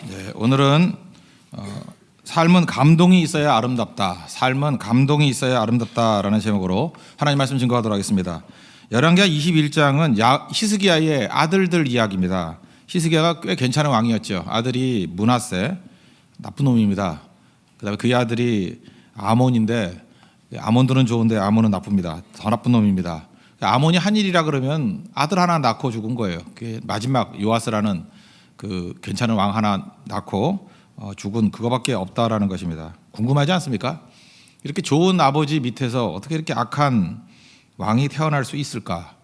네, 오늘은 삶은 감동이 있어야 아름답다. 삶은 감동이 있어야 아름답다라는 제목으로 하나님 말씀 증거하도록 하겠습니다. 열왕기하 21장은 히스기야의 아들들 이야기입니다. 히스기야가 꽤 괜찮은 왕이었죠. 아들이 므낫세, 나쁜 놈입니다. 그다음에 그의 아들이 아몬인데 아몬들은 좋은데 아몬은 나쁩니다. 더 나쁜 놈입니다. 아몬이 한 일이라 그러면 아들 하나 낳고 죽은 거예요. 그게 마지막 요아스라는 그 괜찮은 왕 하나 낳고 죽은 그거밖에 없다라는 것입니다. 궁금하지 않습니까? 이렇게 좋은 아버지 밑에서 어떻게 이렇게 악한 왕이 태어날 수 있을까?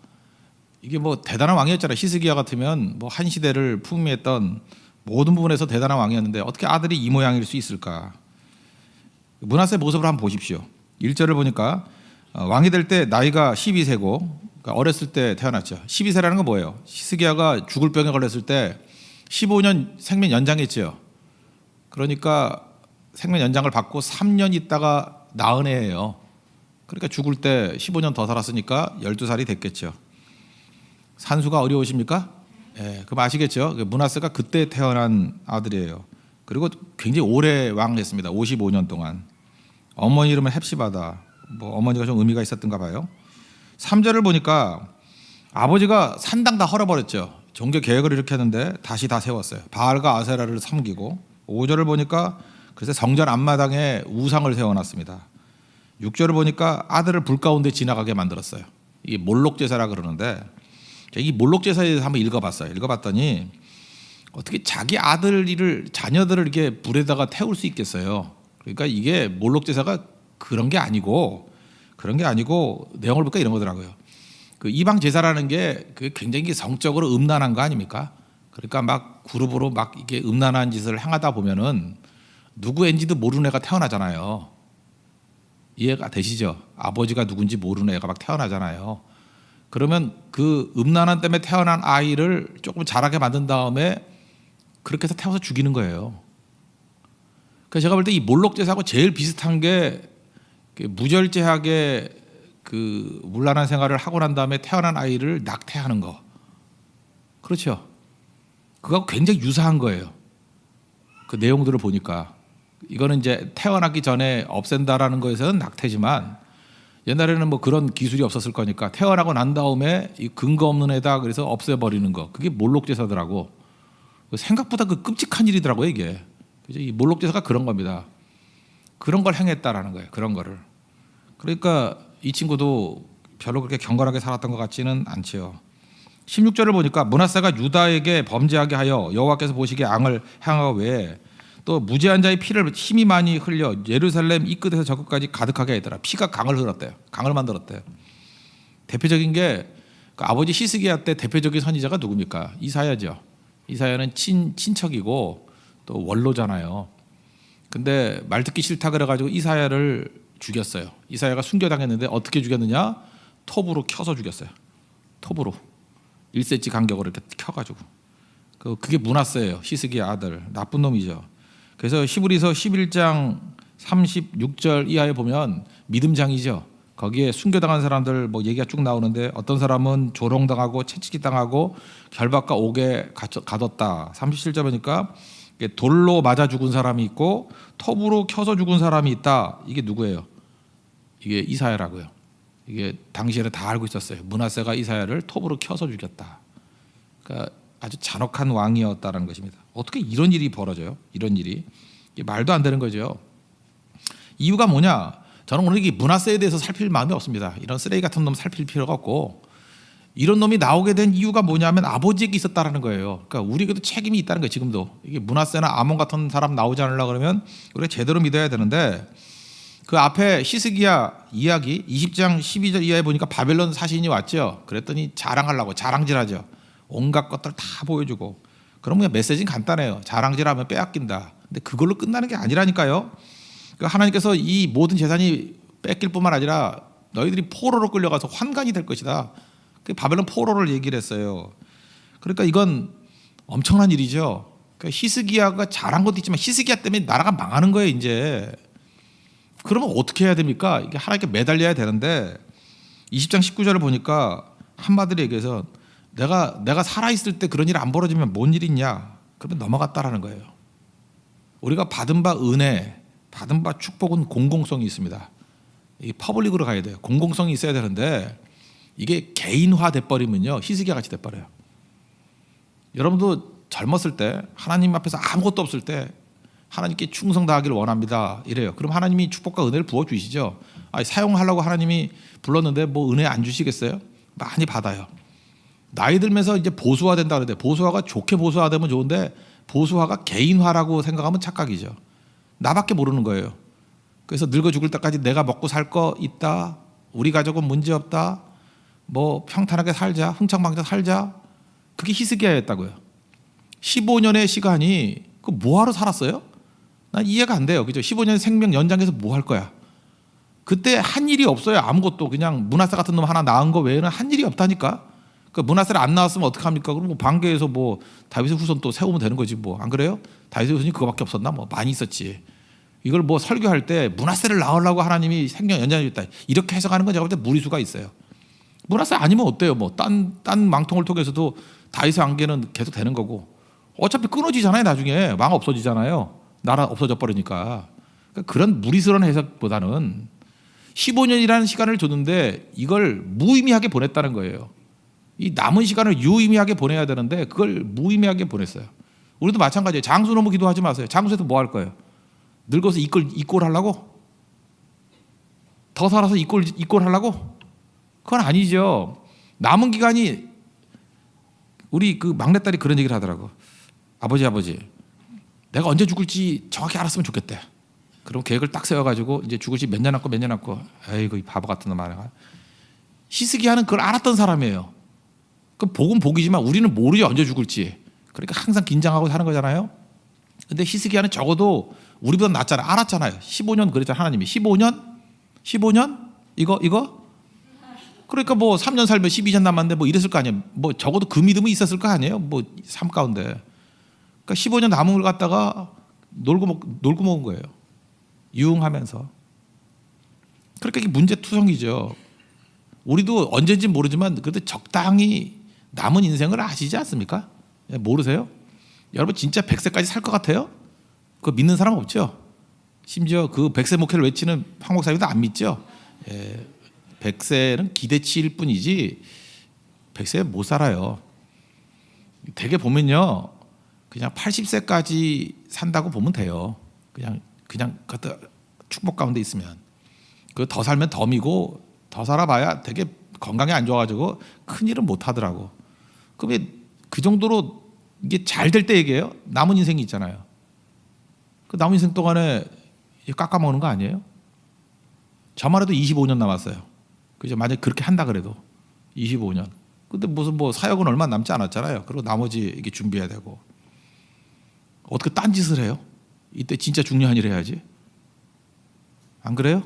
이게 뭐 대단한 왕이었잖아요. 히스기야 같으면 뭐 한 시대를 풍미했던 모든 부분에서 대단한 왕이었는데 어떻게 아들이 이 모양일 수 있을까? 므낫세 모습을 한번 보십시오. 1절을 보니까 왕이 될 때 나이가 12세고 그러니까 어렸을 때 태어났죠. 12세라는 건 뭐예요? 히스기야가 죽을 병에 걸렸을 때 15년 생명 연장했죠. 그러니까 생명 연장을 받고 3년 있다가 낳은 애예요. 그러니까 죽을 때 15년 더 살았으니까 12살이 됐겠죠. 산수가 어려우십니까? 예, 그럼 아시겠죠? 므낫세가 그때 태어난 아들이에요. 그리고 굉장히 오래 왕했습니다. 55년 동안. 어머니 이름은 헵시바다. 뭐 어머니가 좀 의미가 있었던가 봐요. 3절을 보니까 아버지가 산당 다 헐어버렸죠. 종교 계획을 일으켰는데 다시 다 세웠어요. 바알과 아세라를 섬기고. 5절을 보니까 그래서 성전 앞마당에 우상을 세워놨습니다. 6절을 보니까 아들을 불 가운데 지나가게 만들었어요. 이게 몰록 제사라 그러는데 이 몰록 제사에 대해서 한번 읽어봤어요. 읽어봤더니 어떻게 자기 자녀들을 이렇게 불에다가 태울 수 있겠어요. 그러니까 이게 몰록 제사가 그런 게 아니고 내용을 보니까 이런 거더라고요. 그 이방 제사라는 게 굉장히 성적으로 음란한 거 아닙니까? 그러니까 막 그룹으로 막 이게 음란한 짓을 행하다 보면은 누구인지도 모르는 애가 태어나잖아요. 이해가 되시죠? 아버지가 누군지 모르는 애가 막 태어나잖아요. 그러면 그 음란한 때문에 태어난 아이를 조금 자라게 만든 다음에 그렇게 해서 태워서 죽이는 거예요. 그래서 제가 볼 때 이 몰록 제사하고 제일 비슷한 게 무절제하게 그 문란한 생활을 하고 난 다음에 태어난 아이를 낙태하는 거. 그렇죠? 그거하고 굉장히 유사한 거예요. 그 내용들을 보니까 이거는 이제 태어나기 전에 없앤다라는 거에서는 낙태지만 옛날에는 뭐 그런 기술이 없었을 거니까 태어나고 난 다음에 이 근거 없는 애다 그래서 없애버리는 거. 그게 몰록 제사더라고. 생각보다 그 끔찍한 일이더라고요 이게. 이 몰록 제사가 그런 겁니다. 그런 걸 행했다라는 거예요. 그런 거를. 그러니까 이 친구도 별로 그렇게 경건하게 살았던 것 같지는 않지요. 16절을 보니까 므낫세가 유다에게 범죄하게 하여 여호와께서 보시기에 앙을 향하고 외에 또 무죄한 자의 피를 힘이 많이 흘려 예루살렘 이 끝에서 저 끝까지 가득하게 했더라. 피가 강을 흘렀대요. 강을 만들었대요. 대표적인 게 그 아버지 히스기야 때 대표적인 선지자가 누굽니까? 이사야죠. 이사야는 친척이고 또 원로잖아요. 근데 말 듣기 싫다 그래가지고 이사야를 죽였어요. 이사야가 순교당했는데 어떻게 죽였느냐? 톱으로 켜서 죽였어요. 톱으로 1cm 간격으로 이렇게 켜가지고. 그게 므낫세예요. 히스기야 아들. 나쁜 놈이죠. 그래서 히브리서 11장 36절 이하에 보면 믿음장이죠. 거기에 순교당한 사람들 뭐 얘기가 쭉 나오는데 어떤 사람은 조롱당하고 채찍이 당하고 결박과 옥에 가뒀다. 37절 보니까 돌로 맞아 죽은 사람이 있고 톱으로 켜서 죽은 사람이 있다. 이게 누구예요? 이게 이사야라고요. 이게 당시에는 다 알고 있었어요. 므낫세가 이사야를 톱으로 켜서 죽였다. 그러니까 아주 잔혹한 왕이었다는 것입니다. 어떻게 이런 일이 벌어져요? 이런 일이 이게 말도 안 되는 거죠. 이유가 뭐냐? 저는 오늘 이 므낫세에 대해서 살필 마음이 없습니다. 이런 쓰레기 같은 놈 살필 필요가 없고 이런 놈이 나오게 된 이유가 뭐냐면 아버지에게 있었다라는 거예요. 그러니까 우리에게도 책임이 있다는 거예요. 지금도 이게 므낫세나 아몬 같은 사람 나오지 않으려고 그러면 우리가 제대로 믿어야 되는데 그 앞에 히스기야 이야기 20장 12절 이하에 보니까 바벨론 사신이 왔죠. 그랬더니 자랑하려고 자랑질하죠. 온갖 것들 다 보여주고 그러면 메시지는 간단해요. 자랑질하면 빼앗긴다. 근데 그걸로 끝나는 게 아니라니까요. 하나님께서 이 모든 재산이 뺏길 뿐만 아니라 너희들이 포로로 끌려가서 환관이 될 것이다. 바벨론 포로를 얘기를 했어요. 그러니까 이건 엄청난 일이죠. 그러니까 히스기야가 잘한 것도 있지만 히스기야 때문에 나라가 망하는 거예요 이제. 그러면 어떻게 해야 됩니까? 이게 하나님께 매달려야 되는데 20장 19절을 보니까 한마디로 얘기해서 내가 살아있을 때 그런 일 안 벌어지면 뭔 일이 있냐? 그러면 넘어갔다라는 거예요. 우리가 받은 바 은혜, 받은 바 축복은 공공성이 있습니다. 이 퍼블릭으로 가야 돼요. 공공성이 있어야 되는데 이게 개인화 돼버리면요, 희스기야 같이 돼버려요. 여러분도 젊었을 때 하나님 앞에서 아무것도 없을 때 하나님께 충성 다하기를 원합니다 이래요. 그럼 하나님이 축복과 은혜를 부어주시죠. 사용하려고 하나님이 불렀는데 뭐 은혜 안 주시겠어요? 많이 받아요. 나이 들면서 이제 보수화된다 그러는데, 보수화가 좋게 보수화되면 좋은데 보수화가 개인화라고 생각하면 착각이죠. 나밖에 모르는 거예요. 그래서 늙어 죽을 때까지 내가 먹고 살 거 있다, 우리 가족은 문제 없다, 뭐 평탄하게 살자, 흥청망청 살자. 그게 히스기야였다고요. 15년의 시간이 그 뭐하러 살았어요? 난 이해가 안 돼요. 그죠? 15년 생명 연장해서 뭐 할 거야? 그때 한 일이 없어요. 아무것도. 그냥 문하세 같은 놈 하나 낳은 거 외에는 한 일이 없다니까. 그 문하세를 안 낳았으면 어떡합니까? 그럼 뭐 반개에서 뭐 다윗의 후손 또 세우면 되는 거지 뭐. 안 그래요? 다윗의 후손이 그거밖에 없었나? 뭐 많이 있었지. 이걸 뭐 설교할 때 문하세를 낳으려고 하나님이 생명 연장해 줬다, 이렇게 해석하는 건 제가 볼 때 무리수가 있어요. 문하세 아니면 어때요? 뭐 딴 망통을 통해서도 다윗의 왕계는 계속 되는 거고, 어차피 끊어지잖아요. 나중에 왕 없어지잖아요. 나라 없어져 버리니까. 그러니까 그런 무리스러운 해석보다는 15년이라는 시간을 줬는데 이걸 무의미하게 보냈다는 거예요. 이 남은 시간을 유의미하게 보내야 되는데 그걸 무의미하게 보냈어요. 우리도 마찬가지예요. 장수 너무 기도하지 마세요. 장수해서 뭐 할 거예요? 늙어서 이꼴 하려고? 더 살아서 이꼴 하려고? 그건 아니죠. 남은 기간이, 우리 그 막내딸이 그런 얘기를 하더라고. 아버지 내가 언제 죽을지 정확히 알았으면 좋겠대. 그럼 계획을 딱 세워가지고 이제 죽을지 몇 년 남고 아이고 이 바보 같은 놈 하나. 히스기야는 그걸 알았던 사람이에요. 그 복은 복이지만 우리는 모르죠, 언제 죽을지. 그러니까 항상 긴장하고 사는 거잖아요. 근데 히스기야는 적어도 우리보다 낫잖아요. 알았잖아요. 15년 그랬잖아요. 하나님이 15년 이거 그러니까 뭐 3년 살면 12년 남았는데 뭐 이랬을 거 아니에요. 뭐 적어도 그 믿음이 있었을 거 아니에요. 뭐 삶 가운데. 그러니까 15년 남은 걸 갖다가 놀고 먹은 거예요. 유흥하면서. 그러니까 이게 문제투성이죠. 우리도 언제인지 모르지만 그래도 적당히 남은 인생을 아시지 않습니까? 모르세요? 여러분 진짜 100세까지 살 것 같아요? 그거 믿는 사람 없죠? 심지어 그 100세 목회를 외치는 황목사님도 안 믿죠? 100세는 기대치일 뿐이지 100세 못 살아요. 되게 보면요, 그냥 80세까지 산다고 보면 돼요. 그냥 그것도 축복 가운데 있으면. 그 더 살면 덤이고 더 살아봐야 되게 건강이 안 좋아가지고 큰 일은 못 하더라고. 그럼 그 정도로 이게 잘 될 때 얘기해요. 남은 인생이 있잖아요. 그 남은 인생 동안에 깎아먹는 거 아니에요? 저만 해도 25년 남았어요. 그죠? 만약 그렇게 한다 그래도 25년. 근데 무슨 뭐 사역은 얼마 남지 않았잖아요. 그리고 나머지 이게 준비해야 되고. 어떻게 딴 짓을 해요? 이때 진짜 중요한 일 해야지. 안 그래요?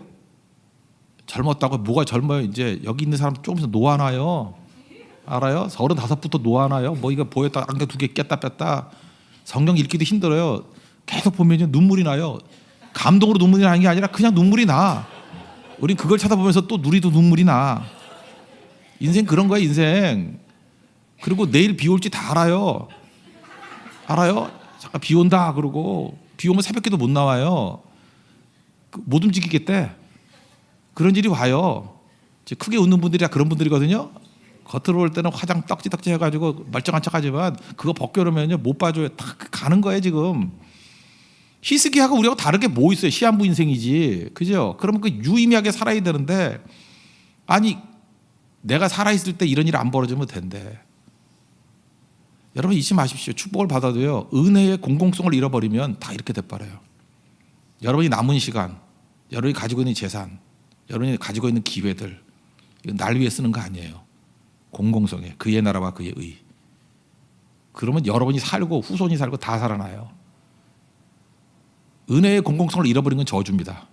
젊었다고 뭐가 젊어요? 이제 여기 있는 사람 조금 있으면 노하나요? 알아요? 35부터 노하나요? 뭐 이거 보였다 안경 2개 꼈다 뺐다. 성경 읽기도 힘들어요. 계속 보면 눈물이 나요. 감동으로 눈물이 나는 게 아니라 그냥 눈물이 나. 우린 그걸 쳐다보면서 또 누리도 눈물이 나. 인생 그런 거야, 인생. 그리고 내일 비 올지 다 알아요. 알아요? 잠깐 비 온다 그러고 비 오면 새벽에도 못 나와요. 못 움직이겠대. 그런 일이 와요. 크게 웃는 분들이 다 그런 분들이거든요. 겉으로 볼 때는 화장 떡지떡지 해가지고 멀쩡한 척하지만 그거 벗겨놓으면요 못 봐줘요. 딱 가는 거예요 지금. 히스기야하고 우리하고 다르게 뭐 있어요? 시한부 인생이지, 그죠? 그러면 그 유의미하게 살아야 되는데, 아니 내가 살아있을 때 이런 일 안 벌어지면 된대. 여러분 잊지 마십시오. 축복을 받아도요 은혜의 공공성을 잃어버리면 다 이렇게 돼버려요. 여러분이 남은 시간, 여러분이 가지고 있는 재산, 여러분이 가지고 있는 기회들, 이건 날 위해 쓰는 거 아니에요. 공공성에, 그의 나라와 그의 의. 그러면 여러분이 살고 후손이 살고 다 살아나요. 은혜의 공공성을 잃어버린 건 저주입니다.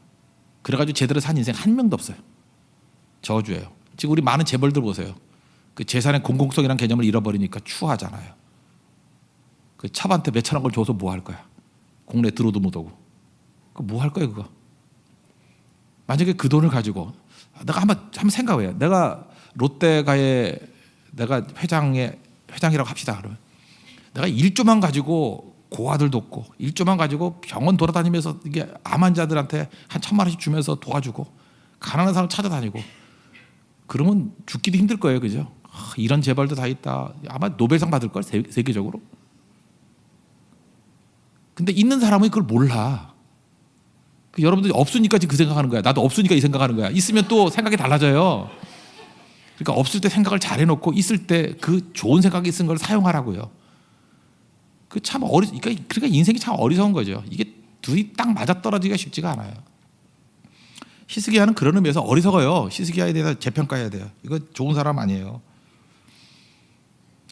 그래가지고 제대로 산 인생 한 명도 없어요. 저주예요. 지금 우리 많은 재벌들 보세요. 그 재산의 공공성이라는 개념을 잃어버리니까 추하잖아요. 그 첩한테 몇천억 걸 줘서 뭐 할 거야? 국내 들어도 못 오고. 그 뭐 할 거예요 그거? 만약에 그 돈을 가지고 내가 한번 생각해요. 내가 롯데가의 내가 회장이라고 합시다. 그러면 내가 1조만 가지고 고아들 돕고 일조만 가지고 병원 돌아다니면서 이게 암 환자들한테 한 1,000만 원씩 주면서 도와주고 가난한 사람 찾아다니고 그러면 죽기도 힘들 거예요, 그죠? 이런 재벌도 다 있다. 아마 노벨상 받을 걸 세계적으로. 근데 있는 사람은 그걸 몰라. 여러분들이 없으니까 지금 그 생각하는 거야. 나도 없으니까 이 생각하는 거야. 있으면 또 생각이 달라져요. 그러니까 없을 때 생각을 잘 해놓고 있을 때 그 좋은 생각이 있은 걸 사용하라고요. 그 참 그러니까 인생이 참 어리석은 거죠. 이게 둘이 딱 맞아떨어지기가 쉽지가 않아요. 히스기야는 그런 의미에서 어리석어요. 히스기야에 대해서 재평가해야 돼요. 이거 좋은 사람 아니에요.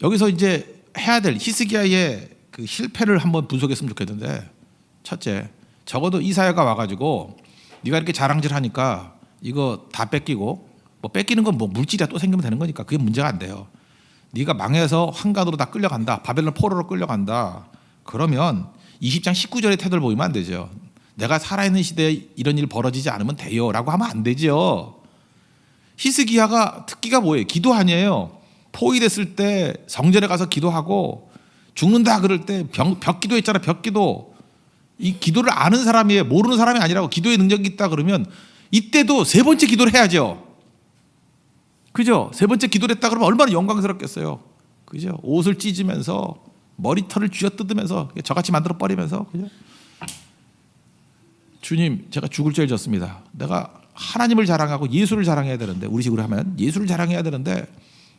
여기서 이제 해야 될 히스기야의 그 실패를 한번 분석했으면 좋겠는데, 첫째, 적어도 이사야가 와가지고 네가 이렇게 자랑질하니까 이거 다 뺏기고, 뭐 뺏기는 건 뭐 물질이야 또 생기면 되는 거니까 그게 문제가 안 돼요. 네가 망해서 환관으로 다 끌려간다, 바벨론 포로로 끌려간다. 그러면 20장 19절의 태도를 보이면 안 되죠. 내가 살아있는 시대에 이런 일 벌어지지 않으면 돼요라고 하면 안 되죠. 히스기야가 특기가 뭐예요? 기도 아니에요. 포위됐을 때 성전에 가서 기도하고 죽는다 그럴 때 벽기도 했잖아. 벽기도. 이 기도를 아는 사람이에요. 모르는 사람이 아니라고. 기도의 능력이 있다 그러면 이때도 세 번째 기도를 해야죠. 그죠? 세 번째 기도를 했다 그러면 얼마나 영광스럽겠어요. 그죠? 옷을 찢으면서 머리털을 쥐어뜯으면서 저같이 만들어 버리면서, 그죠? 주님, 제가 죽을 죄를 졌습니다. 내가 하나님을 자랑하고 예수를 자랑해야 되는데, 우리 식으로 하면 예수를 자랑해야 되는데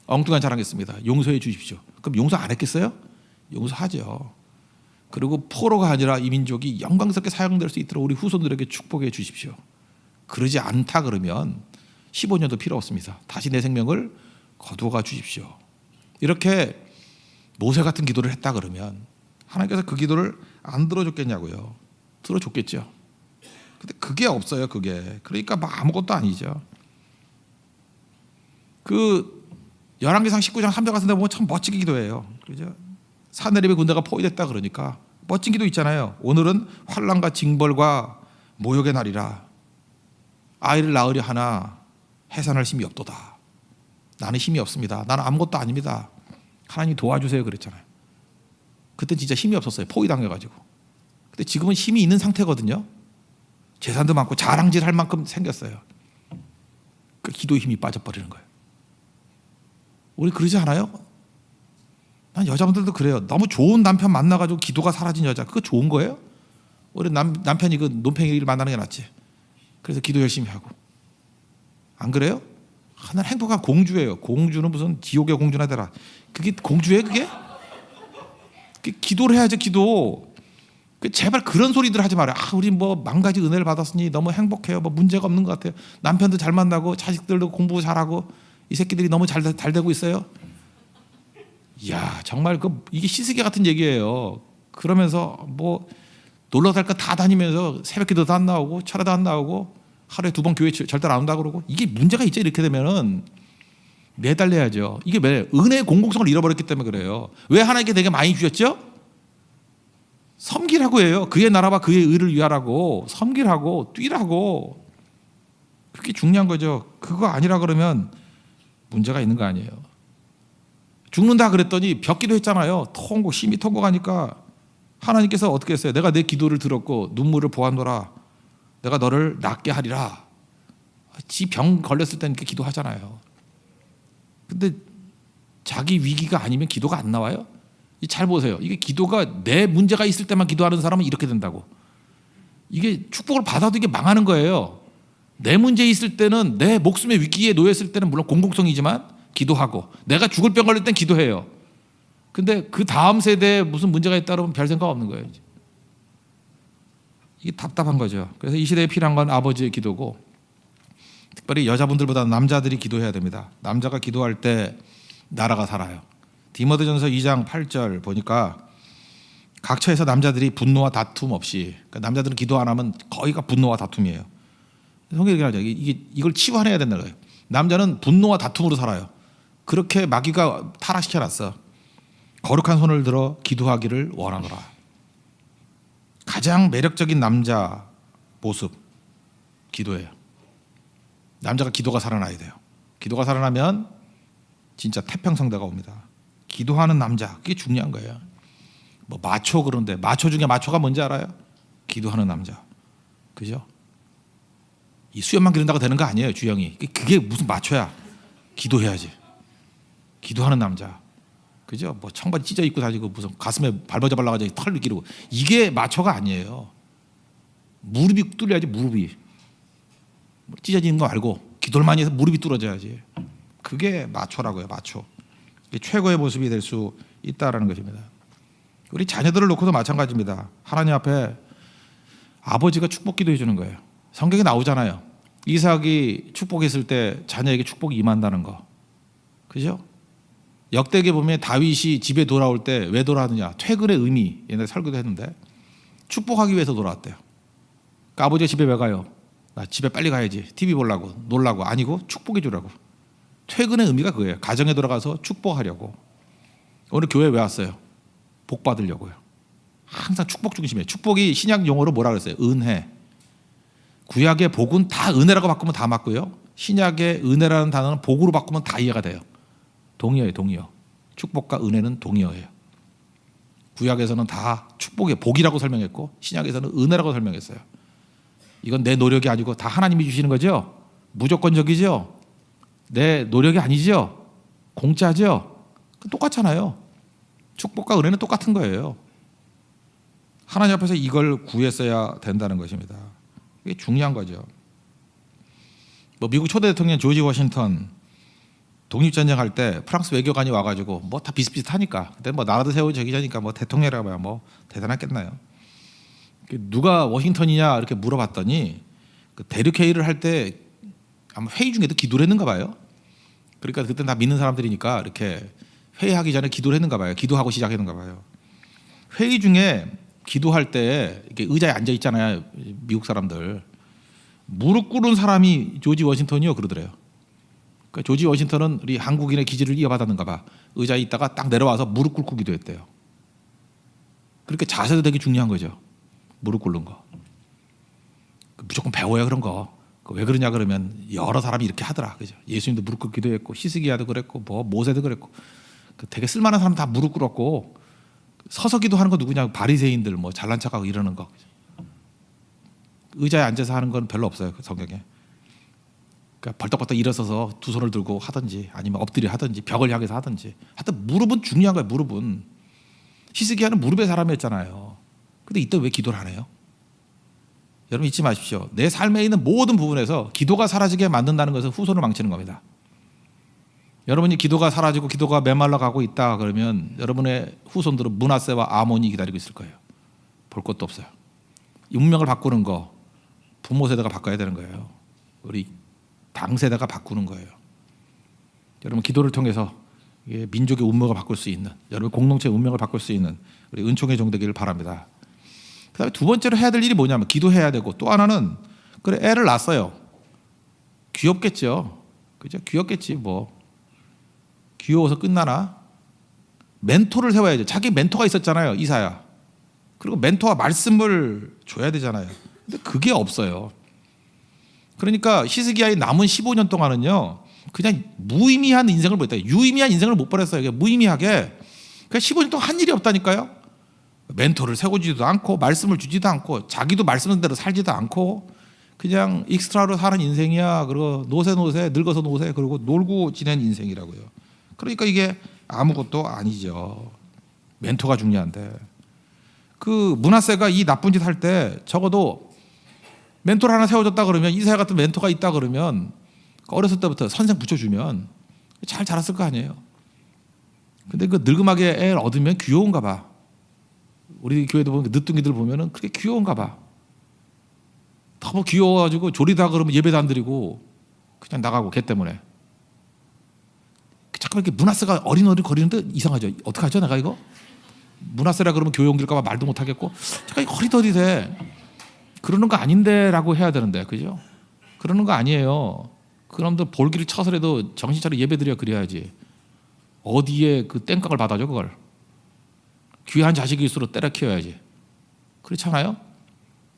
엉뚱한 자랑했습니다. 용서해 주십시오. 그럼 용서 안 했겠어요? 용서하죠. 그리고 포로가 아니라 이 민족이 영광스럽게 사용될 수 있도록 우리 후손들에게 축복해 주십시오. 그러지 않다 그러면 15년도 필요 없습니다. 다시 내 생명을 거두어가 주십시오. 이렇게 모세 같은 기도를 했다 그러면 하나님께서 그 기도를 안 들어줬겠냐고요. 들어줬겠죠. 근데 그게 없어요. 그게. 그러니까 뭐 아무것도 아니죠. 그 열왕기상 19장 3절 같은 데 보면 참 멋지게 기도해요. 그죠? 사내립의 군대가 포위됐다 그러니까 멋진 기도 있잖아요. 오늘은 환난과 징벌과 모욕의 날이라 아이를 낳으려 하나 해산할 힘이 없도다. 나는 힘이 없습니다. 나는 아무것도 아닙니다. 하나님 도와주세요 그랬잖아요. 그때 진짜 힘이 없었어요. 포위당해가지고. 근데 지금은 힘이 있는 상태거든요. 재산도 많고 자랑질할 만큼 생겼어요. 그 기도의 힘이 빠져버리는 거예요. 우리 그러지 않아요? 난 여자분들도 그래요. 너무 좋은 남편 만나가지고 기도가 사라진 여자, 그거 좋은 거예요? 우리 남편이 그 논팽이를 만나는 게 낫지. 그래서 기도 열심히 하고. 안 그래요? 난 행복한 공주예요. 공주는 무슨 지옥의 공주나 되라. 그게 공주예요, 그게? 기도를 해야죠, 기도. 제발 그런 소리들 하지 말아요. 우리 뭐 만가지 은혜를 받았으니 너무 행복해요. 뭐 문제가 없는 것 같아요. 남편도 잘 만나고 자식들도 공부 잘하고 이 새끼들이 너무 잘 되고 있어요. 이야, 정말 이게 시스기 같은 얘기예요. 그러면서 뭐 놀러 갈 거 다 다니면서 새벽기도도 안 나오고 철야도 안 나오고 하루에 2번 교회 절대 안 온다 그러고 이게 문제가 있죠. 이렇게 되면은 매달려야죠. 이게 왜? 은혜의 공공성을 잃어버렸기 때문에 그래요. 왜 하나님께 되게 많이 주셨죠? 섬기라고 해요. 그의 나라와 그의 의를 위하라고. 섬기라고, 뛰라고. 그게 중요한 거죠. 그거 아니라 그러면 문제가 있는 거 아니에요. 죽는다 그랬더니 벽기도 했잖아요. 심히 통곡하니까 하나님께서 어떻게 했어요? 내가 내 기도를 들었고 눈물을 보았노라. 내가 너를 낫게 하리라. 지 병 걸렸을 때는 이렇게 기도하잖아요. 근데 자기 위기가 아니면 기도가 안 나와요? 잘 보세요. 이게 기도가 내 문제가 있을 때만 기도하는 사람은 이렇게 된다고. 이게 축복을 받아도 이게 망하는 거예요. 내 문제 있을 때는, 내 목숨의 위기에 놓였을 때는 물론 공공성이지만 기도하고, 내가 죽을 병 걸릴 땐 기도해요. 근데 그 다음 세대에 무슨 문제가 있다 그러면 별 생각 없는 거예요. 이게 답답한 거죠. 그래서 이 시대에 필요한 건 아버지의 기도고, 특별히 여자분들보다 남자들이 기도해야 됩니다. 남자가 기도할 때 나라가 살아요. 디모데전서 2장 8절 보니까 각처에서 남자들이 분노와 다툼 없이, 그러니까 남자들은 기도 안 하면 거의가 분노와 다툼이에요. 성경이 얘기하죠. 이걸 치유해야 된다는 거예요. 남자는 분노와 다툼으로 살아요. 그렇게 마귀가 타락시켜놨어. 거룩한 손을 들어 기도하기를 원하노라. 가장 매력적인 남자 모습, 기도예요. 남자가 기도가 살아나야 돼요. 기도가 살아나면 진짜 태평성대가 옵니다. 기도하는 남자, 그게 중요한 거예요. 뭐 마초 그런데 마초 중에 마초가 뭔지 알아요? 기도하는 남자. 그죠? 이 수염만 기른다고 되는 거 아니에요, 주영이. 그게 무슨 마초야? 기도해야지. 기도하는 남자. 그죠? 뭐 청바지 찢어 입고 다니고 무슨 가슴에 발버져 발라가지고 털을 기르고 이게 마초가 아니에요. 무릎이 뚫려야지 무릎이. 찢어지는 거 말고 기도를 많이 해서 무릎이 뚫어져야지. 그게 마초라고요, 마초. 이게 최고의 모습이 될 수 있다라는 것입니다. 우리 자녀들을 놓고도 마찬가지입니다. 하나님 앞에 아버지가 축복 기도해 주는 거예요. 성경에 나오잖아요. 이삭이 축복했을 때 자녀에게 축복이 임한다는 거. 그죠? 역대기에 보면 다윗이 집에 돌아올 때 왜 돌아왔느냐? 퇴근의 의미. 옛날에 설교도 했는데 축복하기 위해서 돌아왔대요. 그러니까 아버지가 집에 왜 가요? 나 집에 빨리 가야지. TV 보려고, 놀라고. 아니고 축복해 주라고. 퇴근의 의미가 그거예요. 가정에 들어가서 축복하려고. 오늘 교회 왜 왔어요? 복 받으려고요. 항상 축복 중심이에요. 축복이 신약 용어로 뭐라 그랬어요? 은혜. 구약의 복은 다 은혜라고 바꾸면 다 맞고요. 신약의 은혜라는 단어는 복으로 바꾸면 다 이해가 돼요. 동의어예요, 동의어. 축복과 은혜는 동의어예요. 구약에서는 다 축복의 복이라고 설명했고 신약에서는 은혜라고 설명했어요. 이건 내 노력이 아니고 다 하나님이 주시는 거죠. 무조건적이죠. 내 노력이 아니죠. 공짜죠. 똑같잖아요. 축복과 은혜는 똑같은 거예요. 하나님 앞에서 이걸 구했어야 된다는 것입니다. 이게 중요한 거죠. 뭐 미국 초대 대통령 조지 워싱턴 독립전쟁 할 때 프랑스 외교관이 와가지고 뭐 다 비슷비슷하니까 그때 뭐 나라도 세우고 저기자니까 뭐 대통령이라고 해야 뭐 대단했겠나요? 누가 워싱턴이냐 이렇게 물어봤더니 그 대륙 회의를 할 때 아마 회의 중에도 기도를 했는가 봐요. 그러니까 그때 다 믿는 사람들이니까 이렇게 회의하기 전에 기도를 했는가 봐요. 기도하고 시작했는가 봐요. 회의 중에 기도할 때 이렇게 의자에 앉아 있잖아요. 미국 사람들 무릎 꿇은 사람이 조지 워싱턴이요 그러더래요. 그러니까 조지 워싱턴은 우리 한국인의 기질을 이어받았는가 봐. 의자에 있다가 딱 내려와서 무릎 꿇고 기도했대요. 그렇게 자세도 되게 중요한 거죠. 무릎 꿇는 거. 무조건 배워야 그런 거. 왜 그러냐 그러면 여러 사람이 이렇게 하더라. 그죠? 예수님도 무릎 꿇고 기도했고 히스기야도 그랬고 뭐 모세도 그랬고 되게 쓸만한 사람 다 무릎 꿇었고 서서 기도하는 거 누구냐? 바리새인들 뭐 잘난 척하고 이러는 거. 의자에 앉아서 하는 건 별로 없어요. 그 성경에. 그러니까 벌떡벌떡 일어서서 두 손을 들고 하든지 아니면 엎드려 하든지 벽을 향해서 하든지 하여튼 무릎은 중요한 거예요. 무릎은. 히스기야는 무릎의 사람이었잖아요. 근데 이때 왜 기도를 안 해요? 여러분 잊지 마십시오. 내 삶에 있는 모든 부분에서 기도가 사라지게 만든다는 것은 후손을 망치는 겁니다. 여러분이 기도가 사라지고 기도가 메말라 가고 있다 그러면 여러분의 후손들은 므낫세와 아몬이 기다리고 있을 거예요. 볼 것도 없어요. 운명을 바꾸는 거 부모 세대가 바꿔야 되는 거예요. 우리 당 세대가 바꾸는 거예요. 여러분 기도를 통해서 민족의 운명을 바꿀 수 있는 여러분 공동체의 운명을 바꿀 수 있는 우리 은총의 종 되기를 바랍니다. 그다음에 두 번째로 해야 될 일이 뭐냐면 기도해야 되고 또 하나는 그래 애를 낳았어요. 귀엽겠죠. 그죠? 귀엽겠지 뭐. 귀여워서 끝나나? 멘토를 세워야죠. 자기 멘토가 있었잖아요. 이사야. 그리고 멘토가 말씀을 줘야 되잖아요. 근데 그게 없어요. 그러니까 히스기야의 남은 15년 동안은요. 그냥 무의미한 인생을 못 했다. 유의미한 인생을 못 보냈어요. 그냥 무의미하게. 그냥 15년 동안 한 일이 없다니까요. 멘토를 세우지도 않고 말씀을 주지도 않고 자기도 말씀한 대로 살지도 않고 그냥 익스트라로 사는 인생이야. 그리고 노세 늙어서 노세 그리고 놀고 지낸 인생이라고요. 그러니까 이게 아무것도 아니죠. 멘토가 중요한데 그 므낫세가 이 나쁜 짓 할 때 적어도 멘토를 하나 세워줬다 그러면 이사야 같은 멘토가 있다 그러면 어렸을 때부터 선생 붙여주면 잘 자랐을 거 아니에요. 근데 그 늙음하게 애를 얻으면 귀여운가 봐. 우리 교회도 보면 늦둥이들 보면은 그렇게 귀여운가 봐. 너무 귀여워가지고 조리다 그러면 예배도 안 드리고 그냥 나가고 걔 때문에. 잠깐 이렇게 므낫세가 어린어린 거리는데 이상하죠. 어떡하죠 내가 이거? 므낫세라 그러면 교회 옮길까 봐 말도 못 하겠고 잠깐 허리더리대. 그러는 거 아닌데라고 해야 되는데 그죠? 그러는 거 아니에요. 그놈들 볼기를 쳐서라도 정신 차려 예배 드려 그래야지. 어디에 그 땡깡을 받아줘 그걸. 귀한 자식일수록 때려 키워야지. 그렇잖아요?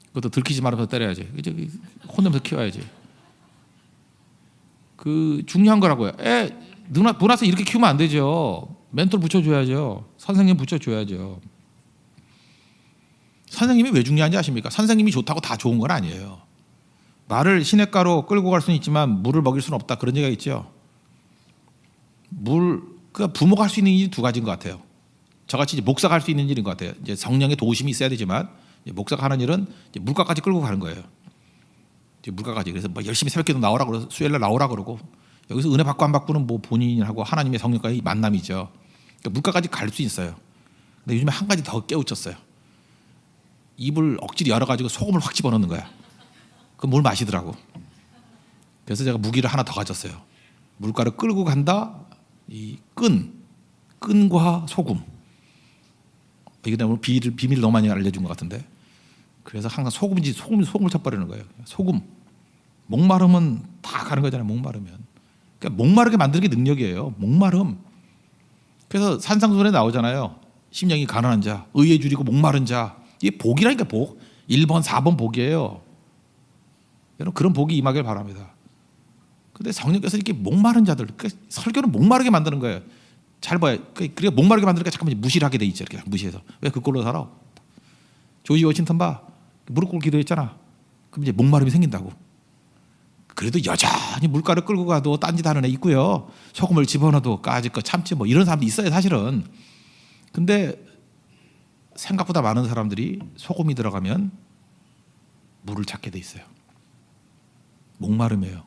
그것도 들키지 말아서 때려야지. 이제 혼내면서 키워야지. 그 중요한 거라고요. 애 므낫세 이렇게 키우면 안 되죠. 멘토를 붙여줘야죠. 선생님 붙여줘야죠. 선생님이 왜 중요한지 아십니까? 선생님이 좋다고 다 좋은 건 아니에요. 말을 시냇가로 끌고 갈 수는 있지만 물을 먹일 수는 없다, 그런 얘기가 있죠. 부모가 할 수 있는 일이 두 가지인 것 같아요. 저같이 이제 목사가 할 수 있는 일인 것 같아요. 이제 성령의 도우심이 있어야 되지만 목사가 하는 일은 이제 물가까지 끌고 가는 거예요. 이제 물가까지. 그래서 뭐 열심히 새벽기도 나오라 그러고 수요일날 나오라 그러고, 여기서 은혜 받고 안 받고는 뭐 본인하고 하나님의 성령과의 만남이죠. 그러니까 물가까지 갈 수 있어요. 근데 요즘에 한 가지 더 깨우쳤어요. 입을 억지로 열어가지고 소금을 확 집어넣는 거야. 그 물 마시더라고. 그래서 제가 무기를 하나 더 가졌어요. 물가를 끌고 간다. 이 끈과 소금. 이게 너무 비밀을 너무 많이 알려준 것 같은데. 그래서 항상 소금을 쳐버리는 거예요. 소금. 목마르면 다 가는 거잖아요. 목마르면. 그러니까 목마르게 만드는 게 능력이에요. 목마름. 그래서 산상수훈에 나오잖아요. 심령이 가난한 자, 의에 줄이고 목마른 자. 이게 복이라니까, 복. 1번, 4번 복이에요. 여러분, 그런 복이 임하길 바랍니다. 근데 성령께서 이렇게 목마른 자들, 그러니까 설교는 목마르게 만드는 거예요. 잘 봐요. 그러니까 목마르게 만드니까 잠깐만 무시를 하게 돼 있죠. 이렇게 무시해서. 왜 그꼴로 살아? 조지 워싱턴 봐. 무릎 꿇고 기도했잖아. 그럼 이제 목마름이 생긴다고. 그래도 여전히 물가를 끌고 가도 딴짓 하는 애 있고요. 소금을 집어넣어도 까짓 거 참지 뭐 이런 사람도 있어요, 사실은. 근데 생각보다 많은 사람들이 소금이 들어가면 물을 찾게 돼 있어요. 목마름이에요.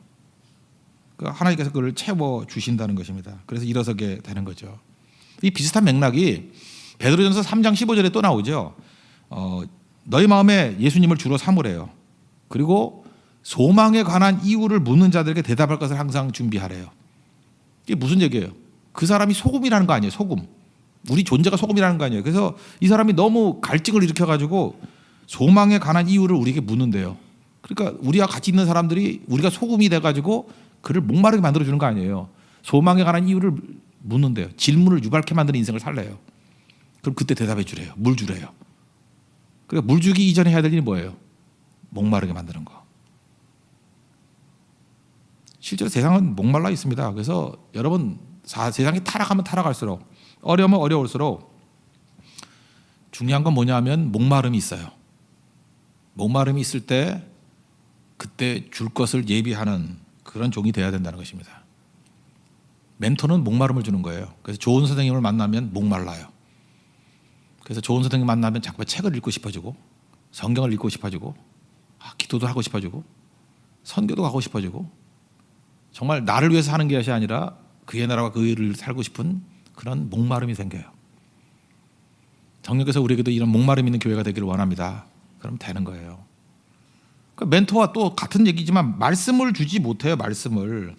하나님께서 그걸 채워 주신다는 것입니다. 그래서 일어서게 되는 거죠. 이 비슷한 맥락이 베드로전서 3장 15절에 또 나오죠. 너희 마음에 예수님을 주로 삼으래요. 그리고 소망에 관한 이유를 묻는 자들에게 대답할 것을 항상 준비하래요. 이게 무슨 얘기예요? 그 사람이 소금이라는 거 아니에요. 소금. 우리 존재가 소금이라는 거 아니에요. 그래서 이 사람이 너무 갈증을 일으켜가지고 소망에 관한 이유를 우리에게 묻는데요. 그러니까 우리와 같이 있는 사람들이 우리가 소금이 돼가지고 그를 목마르게 만들어주는 거 아니에요. 소망에 관한 이유를 묻는데요. 질문을 유발케 만드는 인생을 살래요. 그럼 그때 대답해 주래요. 물 주래요. 그러니까 물 주기 이전에 해야 될 일이 뭐예요? 목마르게 만드는 거. 실제로 세상은 목말라 있습니다. 그래서 여러분, 세상이 타락하면 타락할수록, 어려우면 어려울수록 중요한 건 뭐냐 하면 목마름이 있어요. 목마름이 있을 때 그때 줄 것을 예비하는 그런 종이 돼야 된다는 것입니다. 멘토는 목마름을 주는 거예요. 그래서 좋은 선생님을 만나면 목말라요. 그래서 좋은 선생님 만나면 자꾸 책을 읽고 싶어지고, 성경을 읽고 싶어지고, 기도도 하고 싶어지고, 선교도 가고 싶어지고, 정말 나를 위해서 사는 것이 아니라 그의 나라와 그 의를 살고 싶은 그런 목마름이 생겨요. 성령께서 우리에게도 이런 목마름 있는 교회가 되기를 원합니다. 그럼 되는 거예요. 그러니까 멘토와 또 같은 얘기지만 말씀을 주지 못해요. 말씀을.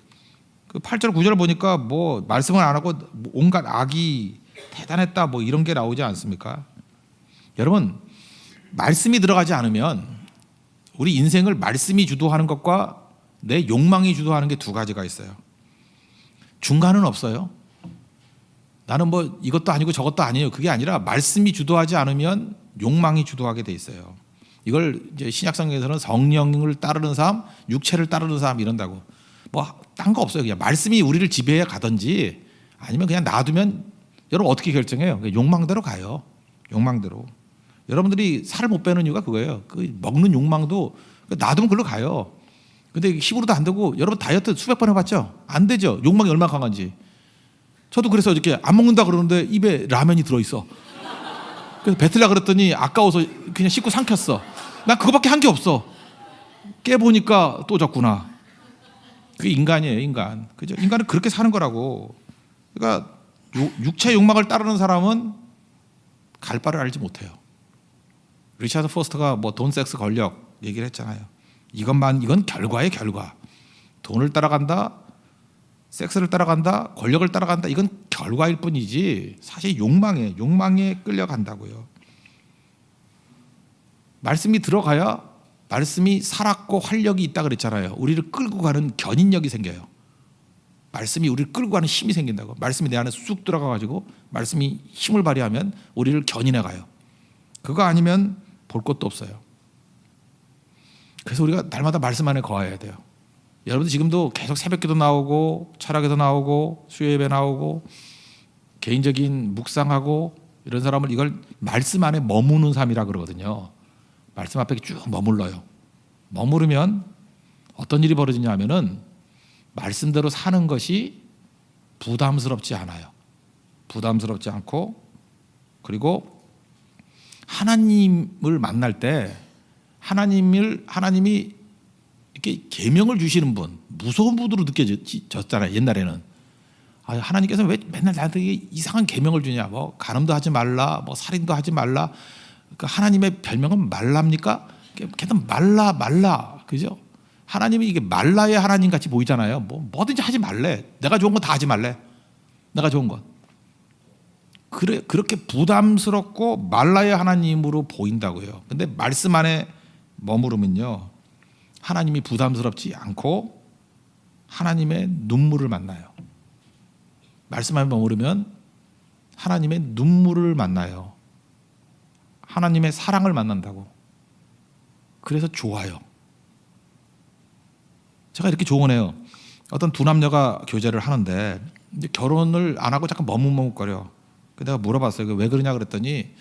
그 8절 9절 보니까 뭐 말씀을 안 하고 온갖 악이 대단했다 뭐 이런 게 나오지 않습니까? 여러분, 말씀이 들어가지 않으면 우리 인생을 말씀이 주도하는 것과 내 욕망이 주도하는 게 두 가지가 있어요. 중간은 없어요. 나는 뭐 이것도 아니고 저것도 아니에요. 그게 아니라 말씀이 주도하지 않으면 욕망이 주도하게 돼 있어요. 이걸 이제 신약성경에서는 성령을 따르는 삶, 육체를 따르는 삶 이런다고. 뭐 딴 거 없어요. 그냥 말씀이 우리를 지배해 가든지 아니면 그냥 놔두면 여러분 어떻게 결정해요? 욕망대로 가요. 욕망대로. 여러분들이 살을 못 빼는 이유가 그거예요. 그 먹는 욕망도 놔두면 글로 가요. 근데 힘으로도 안 되고, 여러분 다이어트 수백 번 해봤죠? 안 되죠. 욕망이 얼마나 강한지. 저도 그래서 이렇게 안 먹는다 그러는데 입에 라면이 들어있어. 그래서 뱉으려고 그랬더니 아까워서 그냥 씻고 삼켰어. 난 그거밖에 한 게 없어. 깨보니까 또 졌구나. 그게 인간이에요, 인간. 그죠? 인간은 그렇게 사는 거라고. 그러니까 육체 욕망을 따르는 사람은 갈 바를 알지 못해요. 리차드 포스터가 뭐 돈, 섹스, 권력 얘기를 했잖아요. 이건 결과의 결과. 돈을 따라간다, 섹스를 따라간다, 권력을 따라간다. 이건 결과일 뿐이지 사실 욕망에 끌려간다고요. 말씀이 들어가야 말씀이 살았고 활력이 있다 그랬잖아요. 우리를 끌고 가는 견인력이 생겨요. 말씀이 우리를 끌고 가는 힘이 생긴다고. 말씀이 내 안에 쑥 들어가가지고 말씀이 힘을 발휘하면 우리를 견인해 가요. 그거 아니면 볼 것도 없어요. 그래서 우리가 날마다 말씀 안에 거해야 돼요. 여러분들 지금도 계속 새벽기도 나오고 철학에도 나오고 수요예배 나오고 개인적인 묵상하고 이런 사람을 이걸 말씀 안에 머무는 삶이라 그러거든요. 말씀 앞에 쭉 머물러요. 머무르면 어떤 일이 벌어지냐면은 말씀대로 사는 것이 부담스럽지 않아요. 부담스럽지 않고, 그리고 하나님을 만날 때 하나님이 이렇게 계명을 주시는 분, 무서운 분으로 느껴졌잖아요. 옛날에는 하나님께서 왜 맨날 나한테 이상한 계명을 주냐, 뭐 간음도 하지 말라, 뭐 살인도 하지 말라. 그 하나님의 별명은 말랍니까? 계속 말라, 그죠? 하나님이 이게 말라의 하나님 같이 보이잖아요. 뭐든지 하지 말래. 내가 좋은 건 다 하지 말래. 내가 좋은 건. 그렇게 부담스럽고 말라의 하나님으로 보인다고요. 근데 말씀 안에 머무르면요, 하나님이 부담스럽지 않고 하나님의 눈물을 만나요. 말씀 안에 머무르면 하나님의 눈물을 만나요. 하나님의 사랑을 만난다고. 그래서 좋아요. 제가 이렇게 조언해요. 어떤 두 남녀가 교제를 하는데 이제 결혼을 안 하고 잠깐 머뭇머뭇거려. 내가 물어봤어요. 왜 그러냐 그랬더니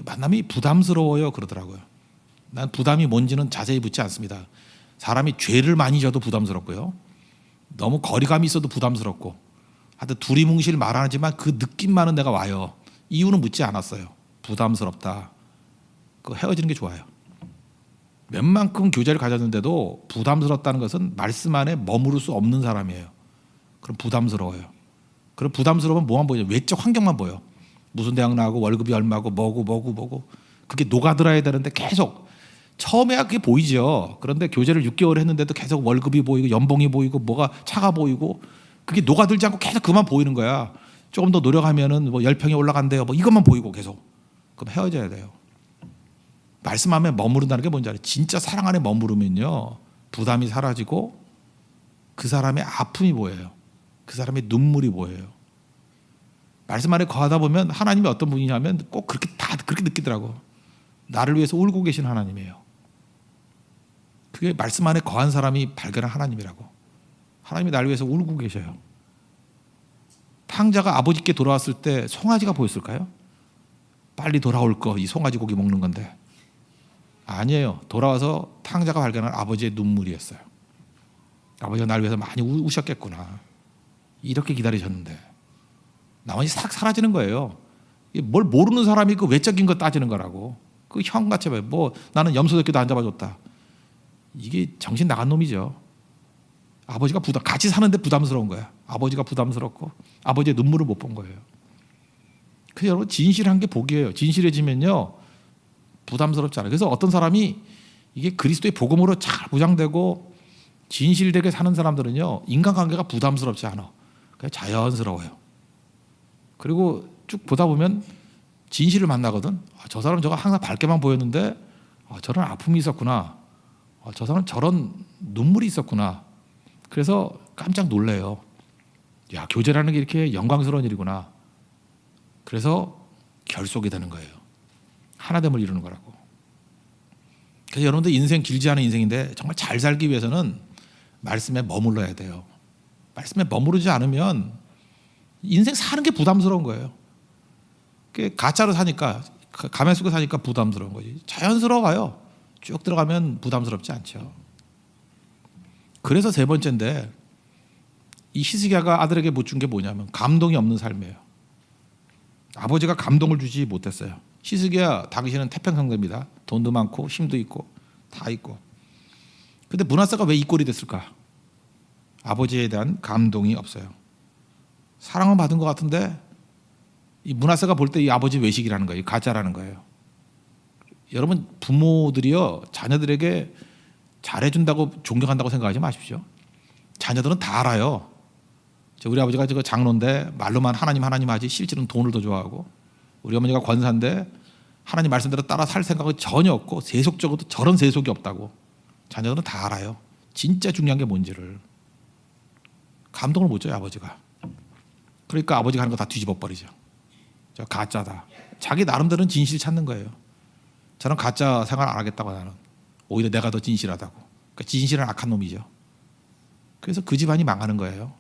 만남이 부담스러워요 그러더라고요. 난 부담이 뭔지는 자세히 묻지 않습니다. 사람이 죄를 많이 져도 부담스럽고요, 너무 거리감이 있어도 부담스럽고, 하여튼 두리뭉실 말하지만 그 느낌만은 내가 와요. 이유는 묻지 않았어요. 부담스럽다. 그 헤어지는 게 좋아요. 웬만큼 교제를 가졌는데도 부담스럽다는 것은 말씀 안에 머무를 수 없는 사람이에요. 그럼 부담스러워요. 그럼 부담스러우면 뭐만 보여요? 외적 환경만 보여. 무슨 대학 나오고 월급이 얼마고 뭐고 그게 녹아들어야 되는데 계속 처음에야 그게 보이죠. 그런데 교제를 6개월 했는데도 계속 월급이 보이고 연봉이 보이고 뭐가 차가 보이고 그게 녹아들지 않고 계속 그만 보이는 거야. 조금 더 노력하면은 뭐 10평이 올라간대요. 뭐 이것만 보이고 계속. 그럼 헤어져야 돼요. 말씀 안에 머무른다는 게 뭔지 알아요? 진짜 사랑 안에 머무르면요, 부담이 사라지고 그 사람의 아픔이 보여요. 그 사람의 눈물이 보여요. 말씀 안에 거하다 보면 하나님이 어떤 분이냐면 꼭 그렇게 느끼더라고. 나를 위해서 울고 계신 하나님이에요. 그게 말씀 안에 거한 사람이 발견한 하나님이라고. 하나님이 나를 위해서 울고 계셔요. 탕자가 아버지께 돌아왔을 때 송아지가 보였을까요? 빨리 돌아올 거, 이 송아지 고기 먹는 건데. 아니에요. 돌아와서 탕자가 발견한 아버지의 눈물이었어요. 아버지가 나를 위해서 많이 우셨겠구나. 이렇게 기다리셨는데 나머지 싹 사라지는 거예요. 뭘 모르는 사람이 그 외적인 거 따지는 거라고. 그 형같이 뭐 나는 염소새끼도 안 잡아줬다. 이게 정신 나간 놈이죠. 아버지가 같이 사는데 부담스러운 거야. 아버지가 부담스럽고 아버지의 눈물을 못 본 거예요. 그래서 여러분, 진실한 게 복이에요. 진실해지면요, 부담스럽지 않아요. 그래서 어떤 사람이 이게 그리스도의 복음으로 잘 보장되고 진실되게 사는 사람들은요, 인간관계가 부담스럽지 않아. 그냥 자연스러워요. 그리고 쭉 보다 보면 진실을 만나거든. 저 사람 저거 항상 밝게만 보였는데 저런 아픔이 있었구나. 저 사람 저런 눈물이 있었구나. 그래서 깜짝 놀래요. 야, 교제라는 게 이렇게 영광스러운 일이구나. 그래서 결속이 되는 거예요. 하나됨을 이루는 거라고. 그래서 여러분들 인생 길지 않은 인생인데 정말 잘 살기 위해서는 말씀에 머물러야 돼요. 말씀에 머무르지 않으면 인생 사는 게 부담스러운 거예요. 가짜로 사니까, 가면 속에 사니까 부담스러운 거지. 자연스러워요. 쭉 들어가면 부담스럽지 않죠. 그래서 세 번째인데, 이 히스기야가 아들에게 못 준 게 뭐냐면 감동이 없는 삶이에요. 아버지가 감동을 주지 못했어요. 히스기야 당시는 태평성대입니다. 돈도 많고 힘도 있고 다 있고. 근데 므낫세가 왜 이 꼴이 됐을까? 아버지에 대한 감동이 없어요. 사랑은 받은 것 같은데 이 므낫세가 볼 때 이 아버지 외식이라는 거예요. 가짜라는 거예요. 여러분, 부모들이요, 자녀들에게 잘해준다고 존경한다고 생각하지 마십시오. 자녀들은 다 알아요. 우리 아버지가 장로인데 말로만 하나님 하지 실제로는 돈을 더 좋아하고, 우리 어머니가 권사인데 하나님 말씀대로 따라 살 생각이 전혀 없고 세속적으로도 저런 세속이 없다고. 자녀들은 다 알아요. 진짜 중요한 게 뭔지를. 감동을 못 줘요, 아버지가. 그러니까 아버지가 하는 거 다 뒤집어 버리죠. 저 가짜다. 자기 나름대로는 진실 찾는 거예요. 저는 가짜 생활 안 하겠다고. 나는 오히려 내가 더 진실하다고. 그러니까 진실은 악한 놈이죠. 그래서 그 집안이 망하는 거예요.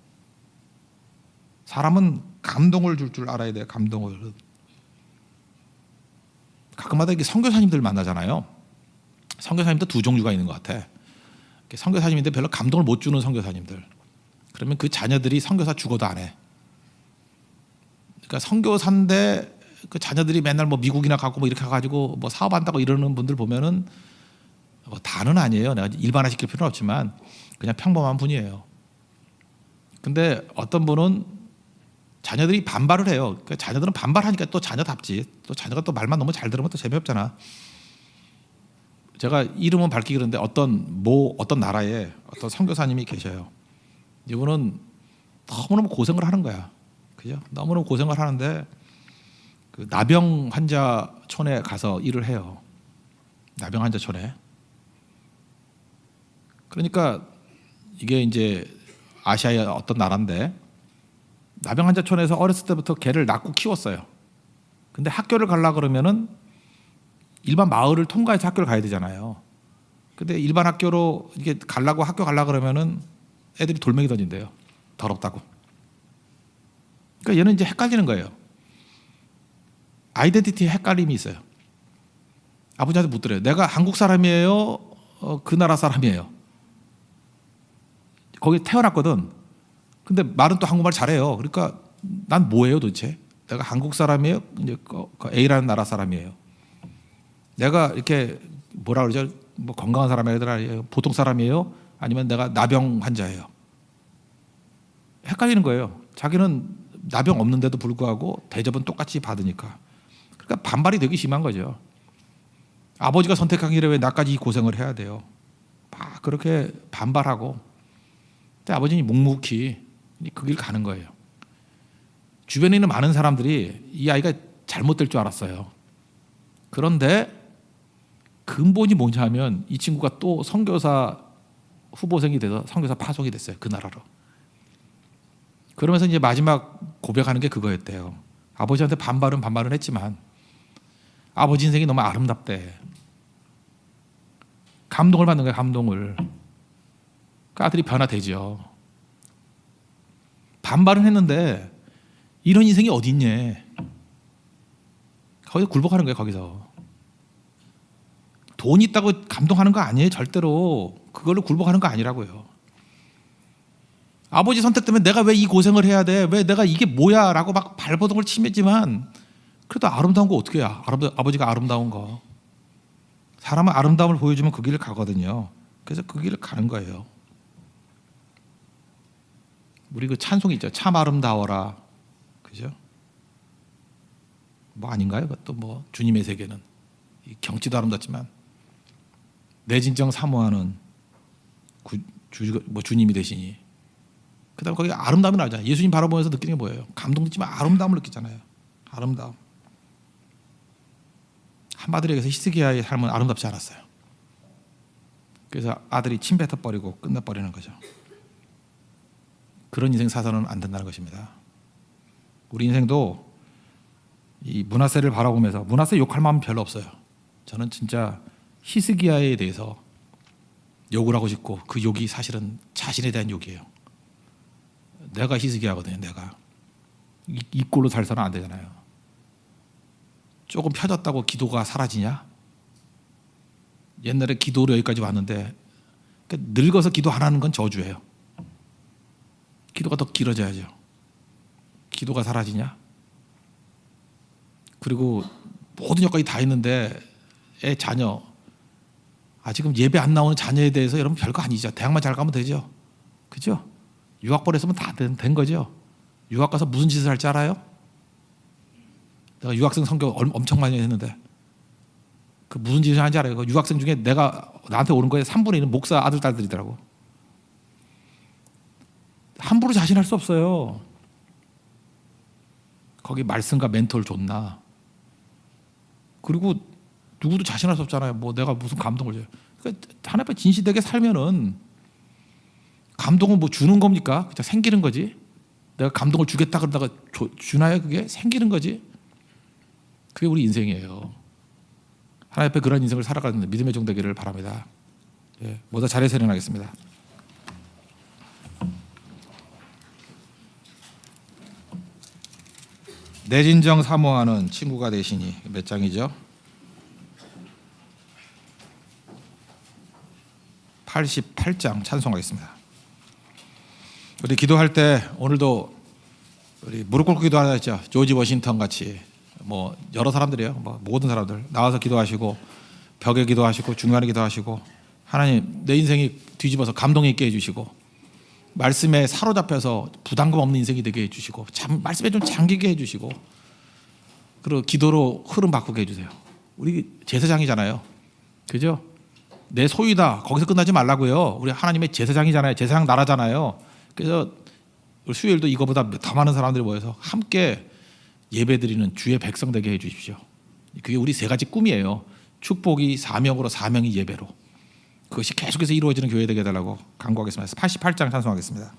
사람은 감동을 줄 알아야 돼요. 감동을. 가끔마다 이게 선교사님들 만나잖아요. 선교사님도 두 종류가 있는 것 같아. 선교사님인데 별로 감동을 못 주는 선교사님들. 그러면 그 자녀들이 선교사 죽어도 안 해. 그러니까 선교사인데 그 자녀들이 맨날 뭐 미국이나 가고 뭐 이렇게 가가지고 뭐 사업한다고 이러는 분들 보면은 뭐 다는 아니에요. 내가 일반화시킬 필요는 없지만 그냥 평범한 분이에요. 근데 어떤 분은 자녀들이 반발을 해요. 그러니까 자녀들은 반발하니까 또 자녀답지. 또 자녀가 또 말만 너무 잘 들으면 또 재미없잖아. 제가 이름은 밝히기 그런데 어떤 나라에 어떤 선교사님이 계셔요. 이분은 너무너무 고생을 하는 거야. 그죠? 너무너무 고생을 하는데 그 나병 환자촌에 가서 일을 해요. 나병 환자촌에. 그러니까 이게 이제 아시아의 어떤 나라인데 나병 환자촌에서 어렸을 때부터 개를 낳고 키웠어요. 근데 학교를 가려고 그러면은 일반 마을을 통과해서 학교를 가야 되잖아요. 근데 일반 학교로 이게 학교 가려고 그러면은 애들이 돌멩이 던진대요. 더럽다고. 그러니까 얘는 이제 헷갈리는 거예요. 아이덴티티에 헷갈림이 있어요. 아버지한테 묻더래요. 내가 한국 사람이에요? 그 나라 사람이에요? 거기 태어났거든. 근데 말은 또 한국말 잘해요. 그러니까 난 뭐예요 도대체? 내가 한국 사람이에요? 이제 A라는 나라 사람이에요. 내가 이렇게 뭐라 그러죠? 뭐 건강한 사람이라 보통 사람이에요? 아니면 내가 나병 환자예요? 헷갈리는 거예요. 자기는 나병 없는데도 불구하고 대접은 똑같이 받으니까. 그러니까 반발이 되게 심한 거죠. 아버지가 선택한 길에 왜 나까지 이 고생을 해야 돼요? 막 그렇게 반발하고. 근데 아버지는 묵묵히 그 길 가는 거예요. 주변에 있는 많은 사람들이 이 아이가 잘못될 줄 알았어요. 그런데 근본이 뭐냐 하면 이 친구가 또 선교사 후보생이 돼서 선교사 파송이 됐어요. 그 나라로. 그러면서 이제 마지막 고백하는 게 그거였대요. 아버지한테 반발은 했지만 아버지 인생이 너무 아름답대. 감동을 받는 거야, 감동을. 그 아들이 변화되죠. 반발은 했는데 이런 인생이 어디 있냐. 거기서 굴복하는 거예요, 거기서. 돈 있다고 감동하는 거 아니에요, 절대로. 그걸로 굴복하는 거 아니라고요. 아버지 선택 때문에 내가 왜 이 고생을 해야 돼? 왜 내가 이게 뭐야? 라고 막 발버둥을 치매지만 그래도 아름다운 거 어떻게 해야? 아버지가 아름다운 거. 사람은 아름다움을 보여주면 그 길을 가거든요. 그래서 그 길을 가는 거예요. 우리 그 찬송이 있죠. 참 아름다워라. 그죠? 뭐 아닌가요? 그것도 뭐 주님의 세계는. 경치도 아름답지만 내 진정 사모하는 주님이 되시니. 그 다음에 거기 아름다움이 나오잖아요. 예수님 바라보면서 느끼는 게 뭐예요? 감동되지만 아름다움을 느끼잖아요. 아름다움. 한마디로 얘기해서 히스기야의 삶은 아름답지 않았어요. 그래서 아들이 침 뱉어버리고 끝내버리는 거죠. 그런 인생 사서는 안 된다는 것입니다. 우리 인생도 이 므낫세를 바라보면서 므낫세 욕할 마음 별로 없어요. 저는 진짜 히스기야에 대해서 욕을 하고 싶고 그 욕이 사실은 자신에 대한 욕이에요. 내가 히스기야거든요. 내가 이 꼴로 살서는 안 되잖아요. 조금 펴졌다고 기도가 사라지냐? 옛날에 기도로 여기까지 왔는데 그러니까 늙어서 기도 안 하는 건 저주예요. 기도가 더 길어져야죠. 기도가 사라지냐? 그리고 모든 여건이 다 있는데 애 자녀 지금 예배 안 나오는 자녀에 대해서 여러분 별거 아니죠. 대학만 잘 가면 되죠. 그죠? 유학 보냈으면 다 된 거죠. 유학 가서 무슨 짓을 할지 알아요? 내가 유학생 선교 엄청 많이 했는데 그 무슨 짓을 하는지 알아요? 그 유학생 중에 나한테 오는 거에 3분의 1은 목사 아들 딸들이더라고. 함부로 자신할 수 없어요. 거기 말씀과 멘토를 줬나? 그리고 누구도 자신할 수 없잖아요. 뭐 내가 무슨 감동을 줘요. 그러니까 하나님 앞에 진실되게 살면은 감동은 뭐 주는 겁니까? 그냥 생기는 거지. 내가 감동을 주겠다 그러다가 주나요? 그게 생기는 거지. 그게 우리 인생이에요. 하나님 앞에 그런 인생을 살아가는 믿음의 종 되기를 바랍니다. 예, 모두 자리에서 일어나겠습니다. 내 진정 사모하는 친구가 되시니 몇 장이죠? 88장 찬송하겠습니다. 우리 기도할 때 오늘도 우리 무릎 꿇고 기도하셨죠. 조지 워싱턴 같이 뭐 여러 사람들이에요. 뭐 모든 사람들 나와서 기도하시고 벽에 기도하시고 중간에 기도하시고 하나님 내 인생이 뒤집어서 감동 있게 해주시고 말씀에 사로잡혀서 부담감 없는 인생이 되게 해주시고 말씀에 좀 잠기게 해주시고 그리고 기도로 흐름 바꾸게 해주세요. 우리 제사장이잖아요. 그죠? 내 소유다. 거기서 끝나지 말라고요. 우리 하나님의 제사장이잖아요. 제사장 나라잖아요. 그래서 수요일도 이거보다 더 많은 사람들이 모여서 함께 예배드리는 주의 백성 되게 해주십시오. 그게 우리 세 가지 꿈이에요. 축복이 사명으로, 사명이 예배로. 그것이 계속해서 이루어지는 교회 되게 해달라고 간구하겠습니다. 88장 찬송하겠습니다.